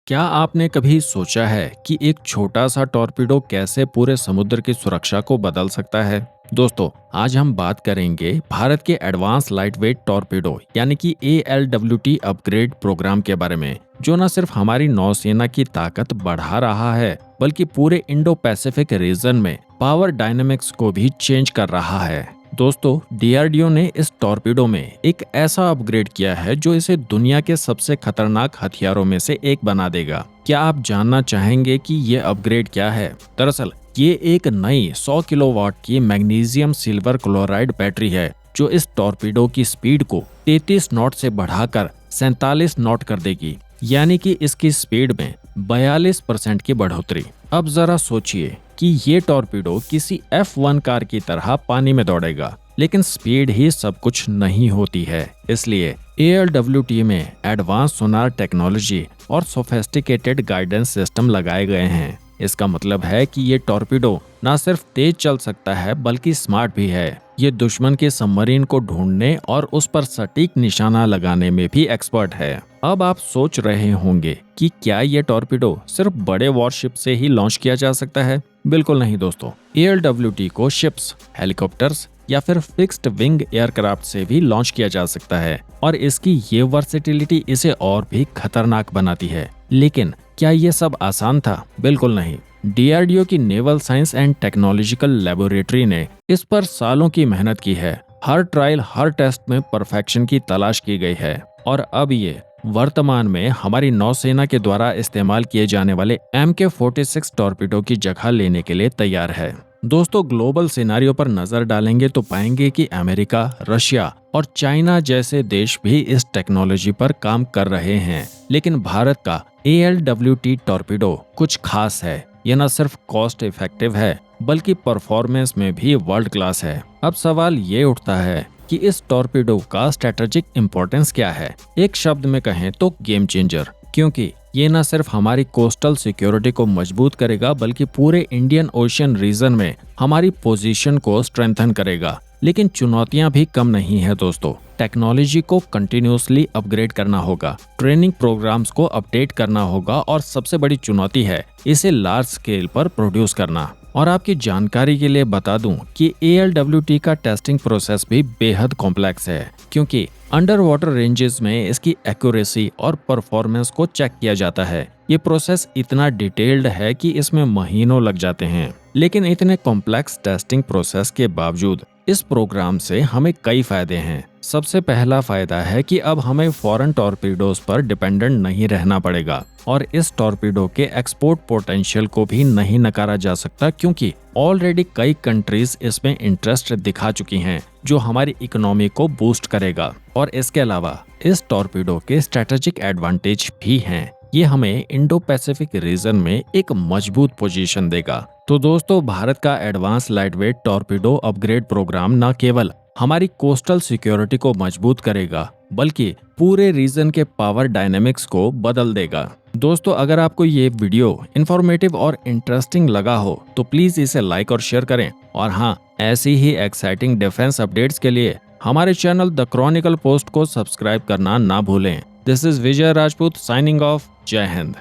क्या आपने कभी सोचा है कि एक छोटा सा टॉर्पीडो कैसे पूरे समुद्र की सुरक्षा को बदल सकता है? दोस्तों, आज हम बात करेंगे भारत के एडवांस लाइटवेट टॉर्पीडो यानी कि ALWT अपग्रेड प्रोग्राम के बारे में, जो न सिर्फ हमारी नौसेना की ताकत बढ़ा रहा है, बल्कि पूरे इंडो पैसिफिक रीजन में पावर डायनेमिक्स को भी चेंज कर रहा है। दोस्तों, DRDO ने इस टॉर्पीडो में एक ऐसा अपग्रेड किया है जो इसे दुनिया के सबसे खतरनाक हथियारों में से एक बना देगा। क्या आप जानना चाहेंगे कि ये अपग्रेड क्या है? दरअसल ये एक नई 100 किलोवाट की मैग्नीशियम सिल्वर क्लोराइड बैटरी है जो इस टॉर्पीडो की स्पीड को 33 नॉट से बढ़ाकर 47 नॉट कर देगी, यानी कि इसकी स्पीड में 42% की बढ़ोतरी। अब जरा सोचिए कि ये टॉर्पीडो किसी F1 कार की तरह पानी में दौड़ेगा, लेकिन स्पीड ही सब कुछ नहीं होती है। इसलिए ALWT में एडवांस सोनार टेक्नोलॉजी और सोफिस्टिकेटेड गाइडेंस सिस्टम लगाए गए हैं। इसका मतलब है कि ये टॉर्पीडो न सिर्फ तेज चल सकता है बल्कि स्मार्ट भी है। ये दुश्मन के सबमरीन को ढूंढने और उस पर सटीक निशाना लगाने में भी एक्सपर्ट है। अब आप सोच रहे होंगे कि क्या ये टॉर्पीडो सिर्फ बड़े वॉरशिप से ही लॉन्च किया जा सकता है? बिल्कुल नहीं दोस्तों। ALWT को शिप्स, हेलीकॉप्टर्स या फिर फिक्स्ड विंग एयरक्राफ्ट से भी लॉन्च किया जा सकता है और इसकी ये वर्सेटिलिटी इसे और भी खतरनाक बनाती है। लेकिन क्या ये सब आसान था? बिल्कुल नहीं। DRDO की naval science and technological laboratory ने इस पर सालों की मेहनत की है। हर ट्रायल, हर टेस्ट में परफेक्शन की तलाश की गई है और अब ये वर्तमान में हमारी नौसेना के द्वारा इस्तेमाल किए जाने वाले MK-46 टॉर्पीडो की जगह लेने के लिए तैयार है। दोस्तों, ग्लोबल सिनेरियो पर नजर डालेंगे तो पाएंगे कि अमेरिका, रशिया और चाइना जैसे देश भी इस टेक्नोलॉजी पर काम कर रहे हैं। लेकिन भारत का ALWT टॉर्पीडो कुछ खास है। यह न सिर्फ कॉस्ट इफेक्टिव है बल्कि परफॉर्मेंस में भी वर्ल्ड क्लास है। अब सवाल ये उठता है कि इस टॉर्पीडो का स्ट्रेटेजिक इंपॉर्टेंस क्या है? एक शब्द में कहें तो गेम चेंजर, क्योंकि ये न सिर्फ हमारी कोस्टल सिक्योरिटी को मजबूत करेगा बल्कि पूरे इंडियन ओशियन रीजन में हमारी पोजीशन को स्ट्रेंथन करेगा। लेकिन चुनौतियां भी कम नहीं है दोस्तों। टेक्नोलॉजी को कंटिन्यूसली अपग्रेड करना होगा, ट्रेनिंग प्रोग्राम्स को अपडेट करना होगा और सबसे बड़ी चुनौती है इसे लार्ज स्केल पर प्रोड्यूस करना। और आपकी जानकारी के लिए बता दूं कि ALWT का टेस्टिंग प्रोसेस भी बेहद कॉम्प्लेक्स है, क्योंकि अंडर वाटर रेंजेस में इसकी एक्यूरेसी और परफॉर्मेंस को चेक किया जाता है। ये प्रोसेस इतना डिटेल्ड है कि इसमें महीनों लग जाते हैं। लेकिन इतने कॉम्प्लेक्स टेस्टिंग प्रोसेस के बावजूद इस प्रोग्राम से हमें कई फायदे हैं। सबसे पहला फायदा है कि अब हमें फॉरेन टॉर्पीडोज पर डिपेंडेंट नहीं रहना पड़ेगा और इस टॉर्पीडो के एक्सपोर्ट पोटेंशियल को भी नहीं नकारा जा सकता, क्योंकि ऑलरेडी कई कंट्रीज इसमें इंटरेस्ट दिखा चुकी हैं, जो हमारी इकोनॉमी को बूस्ट करेगा। और इसके अलावा इस टॉर्पीडो के स्ट्रेटेजिक एडवांटेज भी हैं। ये हमें इंडो पैसिफिक रीजन में एक मजबूत पोजीशन देगा। तो दोस्तों, भारत का advance lightweight torpedo upgrade program न केवल हमारी कोस्टल सिक्योरिटी को मजबूत करेगा बल्कि पूरे रीजन के पावर डायनेमिक्स को बदल देगा। दोस्तों, अगर आपको ये वीडियो इंफॉर्मेटिव और इंटरेस्टिंग लगा हो तो प्लीज इसे लाइक और शेयर करें। और हाँ, ऐसी ही एक्साइटिंग डिफेंस अपडेट्स के लिए हमारे चैनल द क्रॉनिकल पोस्ट को सब्सक्राइब करना ना भूलें। This is Vijay Rajput signing off. जय हिंद।